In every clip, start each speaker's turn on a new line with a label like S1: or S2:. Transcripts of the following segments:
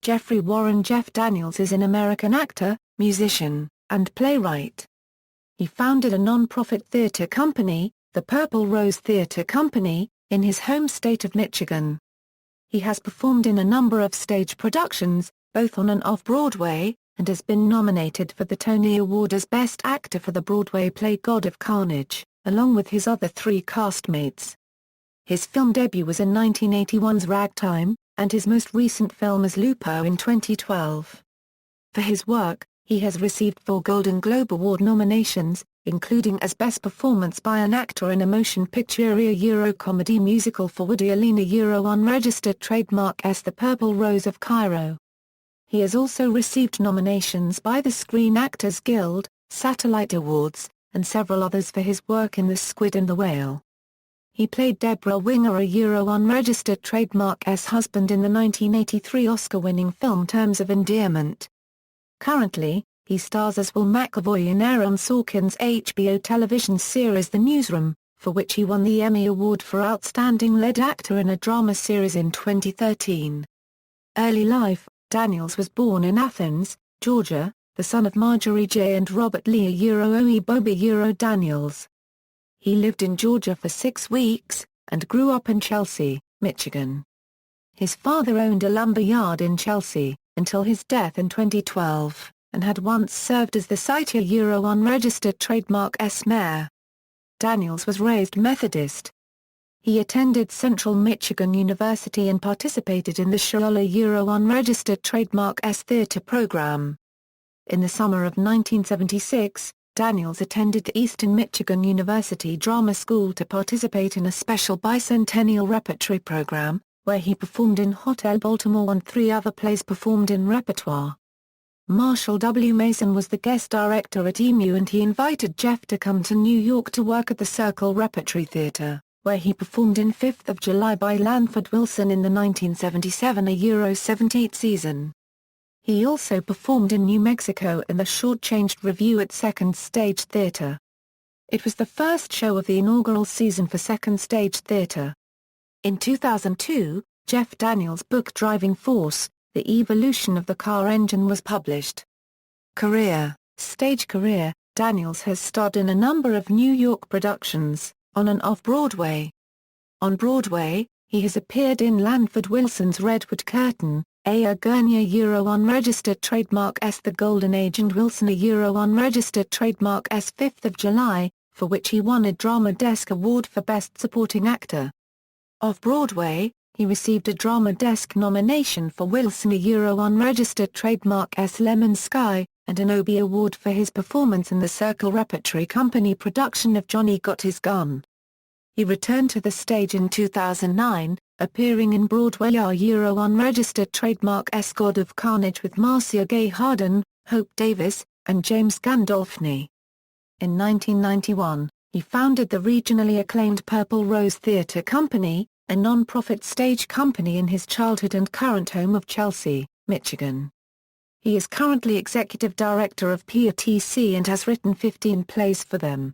S1: Jeffrey Warren Jeff Daniels is an American actor, musician, and playwright. He founded a non-profit theater company, the Purple Rose Theater Company, in his home state of Michigan. He has performed in a number of stage productions, both on and off Broadway, and has been nominated for the Tony Award as Best Actor for the Broadway play God of Carnage, along with his other three castmates. His film debut was in 1981's Ragtime, and his most recent film is Lupo in 2012. For his work, he has received 4 Golden Globe Award nominations, including as Best Performance by an Actor in a Motion Picture Euro-Comedy Musical for Woody Allen Unregistered Trademark as The Purple Rose of Cairo. He has also received nominations by the Screen Actors Guild, Satellite Awards, and several others for his work in The Squid and the Whale. He played Debra Winger Unregistered Trademark as husband in the 1983 Oscar-winning film Terms of Endearment. Currently, he stars as Will McAvoy in Aaron Sorkin's HBO television series The Newsroom, for which he won the Emmy Award for Outstanding Lead Actor in a Drama Series in 2013. Early life: Daniels was born in Athens, Georgia, the son of Marjorie J. and Robert Lee Oebobi Daniels. He lived in Georgia for 6 weeks, and grew up in Chelsea, Michigan. His father owned a lumber yard in Chelsea, until his death in 2012, and had once served as the site Unregistered Trademark mayor. Daniels was raised Methodist. He attended Central Michigan University and participated in the Shola Unregistered Trademark theater program. In the summer of 1976, Daniels attended the Eastern Michigan University Drama School to participate in a special bicentennial repertory program, where he performed in Hotel Baltimore and 3 other plays performed in repertoire. Marshall W. Mason was the guest director at EMU, and he invited Jeff to come to New York to work at the Circle Repertory Theatre, where he performed in 5th of July by Lanford Wilson in the 1977 17th season. He also performed in New Mexico in the Shortchanged Revue at Second Stage Theatre. It was the first show of the inaugural season for Second Stage Theatre. In 2002, Jeff Daniels' book Driving Force: The Evolution of the Car Engine was published. Stage career: Daniels has starred in a number of New York productions, on and off Broadway. On Broadway, he has appeared in Lanford Wilson's Redwood Curtain, A Gurnia Unregistered Trademark The Golden Age, and Wilson Unregistered Trademark 5th of July, for which he won a Drama Desk Award for Best Supporting Actor. Off-Broadway, he received a Drama Desk nomination for Wilson Unregistered Trademark Lemon Sky, and an Obie Award for his performance in the Circle Repertory Company production of Johnny Got His Gun. He returned to the stage in 2009, appearing in Broadway Unregistered Trademark God of Carnage with Marcia Gay Harden, Hope Davis, and James Gandolfini. In 1991, he founded the regionally acclaimed Purple Rose Theater Company, a non-profit stage company in his childhood and current home of Chelsea, Michigan. He is currently executive director of PRTC and has written 15 plays for them.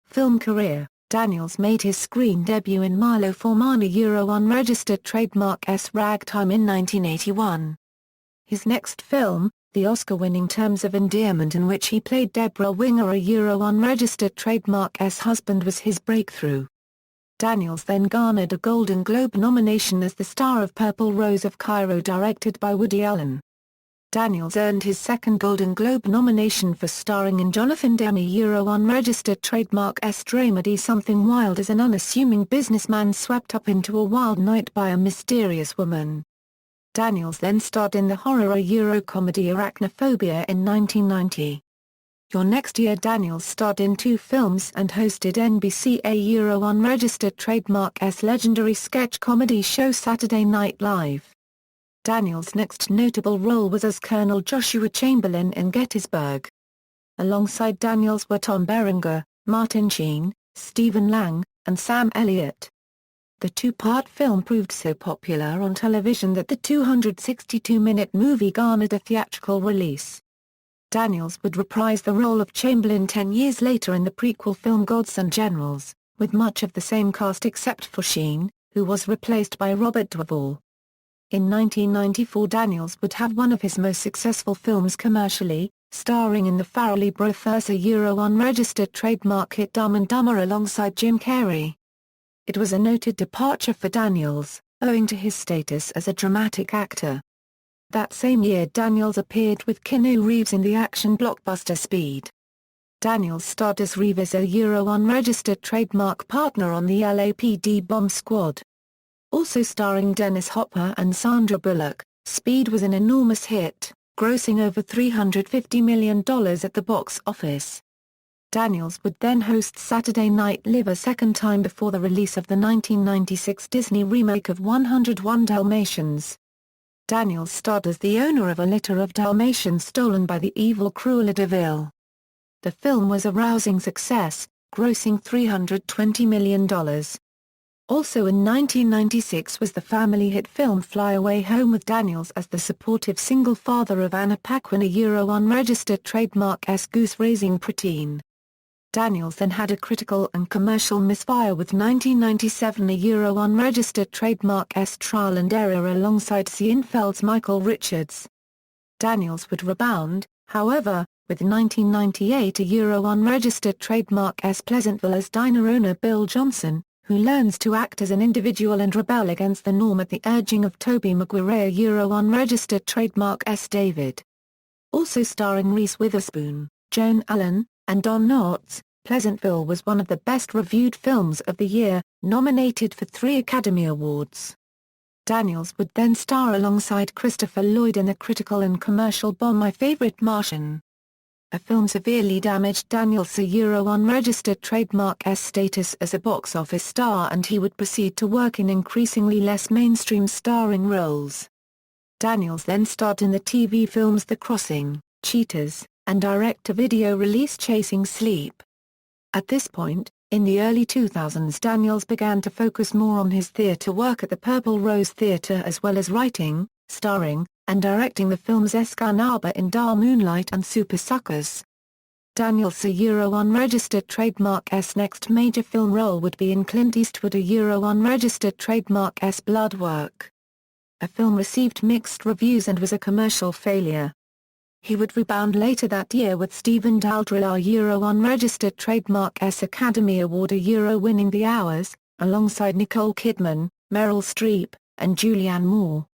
S1: Film career: Daniels made his screen debut in Milo Forman Unregistered Trademark Ragtime in 1981. His next film, the Oscar-winning Terms of Endearment, in which he played Debra Winger Unregistered Trademark husband, was his breakthrough. Daniels then garnered a Golden Globe nomination as the star of Purple Rose of Cairo, directed by Woody Allen. Daniels earned his second Golden Globe nomination for starring in Jonathan Demme Unregistered Trademark dramedy Something Wild as an unassuming businessman swept up into a wild night by a mysterious woman. Daniels then starred in the horror Euro-comedy Arachnophobia in 1990. Your next year Daniels starred in 2 films and hosted NBC Unregistered Trademark legendary sketch comedy show Saturday Night Live. Daniels' next notable role was as Colonel Joshua Chamberlain in Gettysburg. Alongside Daniels were Tom Berenger, Martin Sheen, Stephen Lang, and Sam Elliott. The 2-part film proved so popular on television that the 262-minute movie garnered a theatrical release. Daniels would reprise the role of Chamberlain 10 years later in the prequel film Gods and Generals, with much of the same cast except for Sheen, who was replaced by Robert Duvall. In 1994 Daniels would have one of his most successful films commercially, starring in the Farrelly Brothers' unregistered trademark hit Dumb and Dumber alongside Jim Carrey. It was a noted departure for Daniels, owing to his status as a dramatic actor. That same year Daniels appeared with Keanu Reeves in the action blockbuster Speed. Daniels starred as Reeves' unregistered trademark partner on the LAPD bomb squad. Also starring Dennis Hopper and Sandra Bullock, Speed was an enormous hit, grossing over $350 million at the box office. Daniels would then host Saturday Night Live a second time before the release of the 1996 Disney remake of 101 Dalmatians. Daniels starred as the owner of a litter of Dalmatians stolen by the evil Cruella de Vil. The film was a rousing success, grossing $320 million. Also in 1996 was the family hit film Fly Away Home with Daniels as the supportive single father of Anna Paquin, a unregistered trademark goose-raising preteen. Daniels then had a critical and commercial misfire with 1997 a unregistered trademark Trial and Error alongside Seinfeld's Michael Richards. Daniels would rebound, however, with 1998 a unregistered trademark Pleasantville as diner owner Bill Johnson, who learns to act as an individual and rebel against the norm at the urging of Tobey Maguire, unregistered trademark David. Also starring Reese Witherspoon, Joan Allen, and Don Knotts, Pleasantville was one of the best-reviewed films of the year, nominated for 3 Academy Awards. Daniels would then star alongside Christopher Lloyd in the critical and commercial bomb My Favorite Martian. A film severely damaged Daniels' unregistered trademark status as a box office star, and he would proceed to work in increasingly less mainstream starring roles. Daniels then starred in the TV films The Crossing, Cheaters, and direct-to-video release Chasing Sleep. At this point, in the early 2000s Daniels began to focus more on his theatre work at the Purple Rose Theatre as well as writing, starring, and directing the films Escanaba in Da Moonlight and Super Suckers. Daniels' unregistered trademark next major film role would be in Clint Eastwood unregistered trademark Blood Work. A film received mixed reviews and was a commercial failure. He would rebound later that year with Stephen Daldry unregistered trademark Academy Award winning The Hours, alongside Nicole Kidman, Meryl Streep, and Julianne Moore.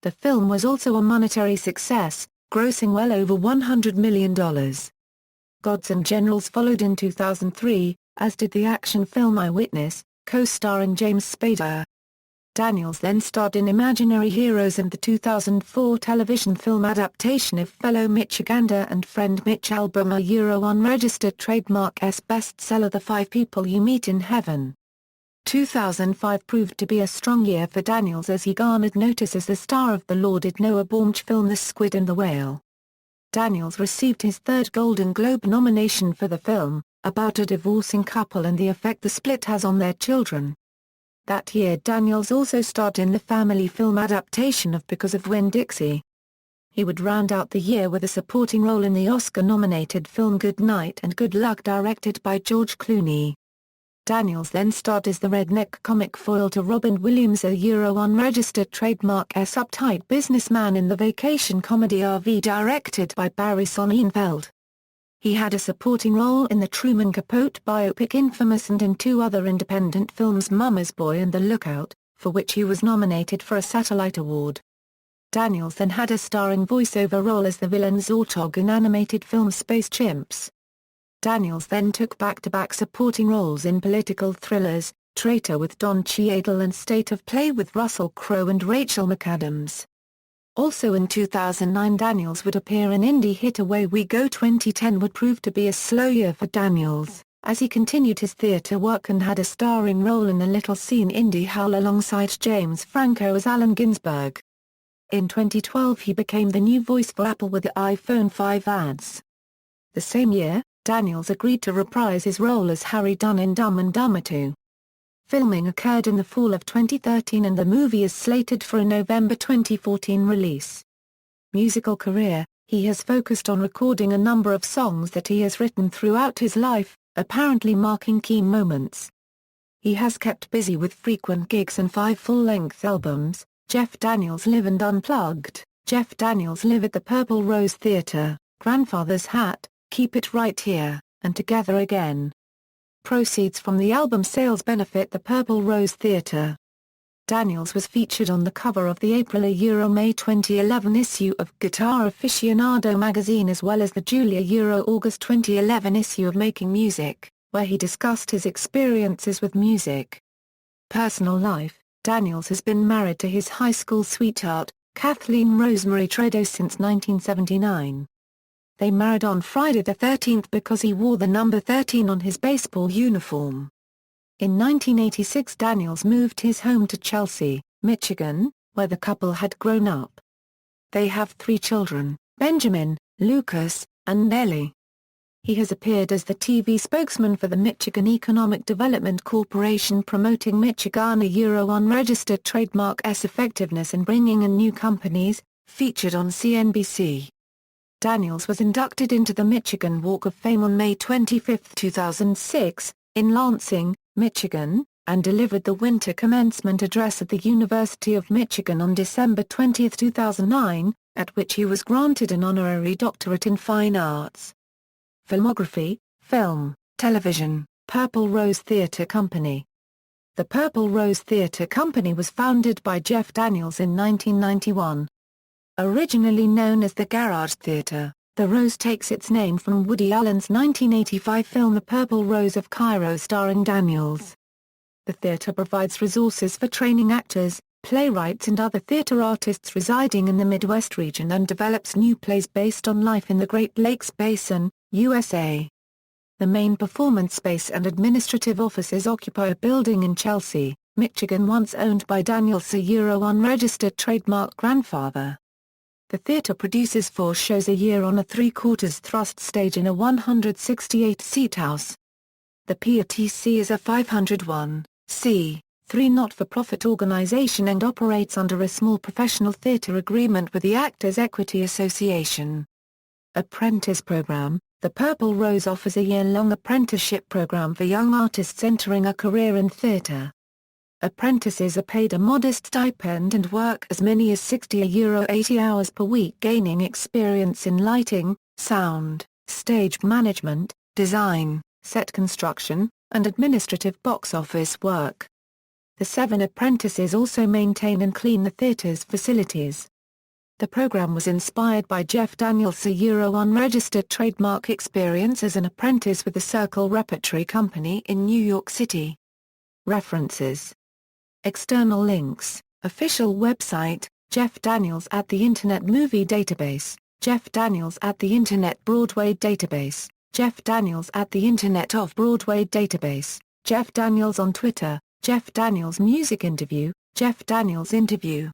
S1: The film was also a monetary success, grossing well over $100 million. Gods and Generals followed in 2003, as did the action film Eyewitness, co-starring James Spader. Daniels then starred in Imaginary Heroes and the 2004 television film adaptation of fellow Michigander and friend Mitch Albom unregistered trademark bestseller The 5 People You Meet in Heaven. 2005 proved to be a strong year for Daniels as he garnered notice as the star of the lauded Noah Baumbach film The Squid and the Whale. Daniels received his 3rd Golden Globe nomination for the film, about a divorcing couple and the effect the split has on their children. That year Daniels also starred in the family film adaptation of Because of Winn-Dixie. He would round out the year with a supporting role in the Oscar-nominated film Good Night and Good Luck directed by George Clooney. Daniels then starred as the redneck comic foil to Robin Williams' unregistered trademark uptight businessman in the vacation comedy RV directed by Barry Sonnenfeld. He had a supporting role in the Truman Capote biopic Infamous and in 2 other independent films Mama's Boy and The Lookout, for which he was nominated for a Satellite Award. Daniels then had a starring voiceover role as the villain Zortog in animated film Space Chimps. Daniels then took back-to-back supporting roles in political thrillers, Traitor with Don Cheadle and State of Play with Russell Crowe and Rachel McAdams. Also in 2009 Daniels would appear in indie hit Away We Go. 2010 would prove to be a slow year for Daniels, as he continued his theatre work and had a starring role in the little-seen indie Howl alongside James Franco as Allen Ginsberg. In 2012 he became the new voice for Apple with the iPhone 5 ads. The same year, Daniels agreed to reprise his role as Harry Dunn in Dumb and Dumber 2. Filming occurred in the fall of 2013 and the movie is slated for a November 2014 release. Musical career: he has focused on recording a number of songs that he has written throughout his life, apparently marking key moments. He has kept busy with frequent gigs and 5 full-length albums, Jeff Daniels Live and Unplugged, Jeff Daniels Live at the Purple Rose Theatre, Grandfather's Hat, Keep It Right Here, and Together Again. Proceeds from the album sales benefit the Purple Rose Theatre. Daniels was featured on the cover of the April-May 2011 issue of Guitar Aficionado magazine as well as the Julia-August 2011 issue of Making Music, where he discussed his experiences with music. Personal life: Daniels has been married to his high school sweetheart, Kathleen Rosemary Tredo, since 1979. They married on Friday the 13th because he wore the number 13 on his baseball uniform. In 1986 Daniels moved his home to Chelsea, Michigan, where the couple had grown up. They have 3 children, Benjamin, Lucas, and Nellie. He has appeared as the TV spokesman for the Michigan Economic Development Corporation, promoting Michigan unregistered trademark's effectiveness in bringing in new companies, featured on CNBC. Daniels was inducted into the Michigan Walk of Fame on May 25, 2006, in Lansing, Michigan, and delivered the winter commencement address at the University of Michigan on December 20, 2009, at which he was granted an honorary doctorate in fine arts. Filmography: film, television, Purple Rose Theatre Company. The Purple Rose Theatre Company was founded by Jeff Daniels in 1991. Originally known as the Garage Theatre, the Rose takes its name from Woody Allen's 1985 film The Purple Rose of Cairo starring Daniels. The theatre provides resources for training actors, playwrights and other theatre artists residing in the Midwest region and develops new plays based on life in the Great Lakes Basin, USA. The main performance space and administrative offices occupy a building in Chelsea, Michigan, once owned by Daniels' unregistered trademark grandfather. The theatre produces 4 shows a year on a 3/4 thrust stage in a 168-seat house. The PRTC is a 501(c)(3) not-for-profit organization and operates under a small professional theatre agreement with the Actors Equity Association. Apprentice Program: The Purple Rose offers a year-long apprenticeship program for young artists entering a career in theatre. Apprentices are paid a modest stipend and work as many as €60 hours per week, gaining experience in lighting, sound, stage management, design, set construction, and administrative box office work. The 7 apprentices also maintain and clean the theatre's facilities. The program was inspired by Jeff Daniels' unregistered trademark experience as an apprentice with the Circle Repertory Company in New York City. References. External links: official website, Jeff Daniels at the Internet Movie Database, Jeff Daniels at the Internet Broadway Database, Jeff Daniels at the Internet Off-Broadway Database, Jeff Daniels on Twitter, Jeff Daniels Music Interview, Jeff Daniels Interview.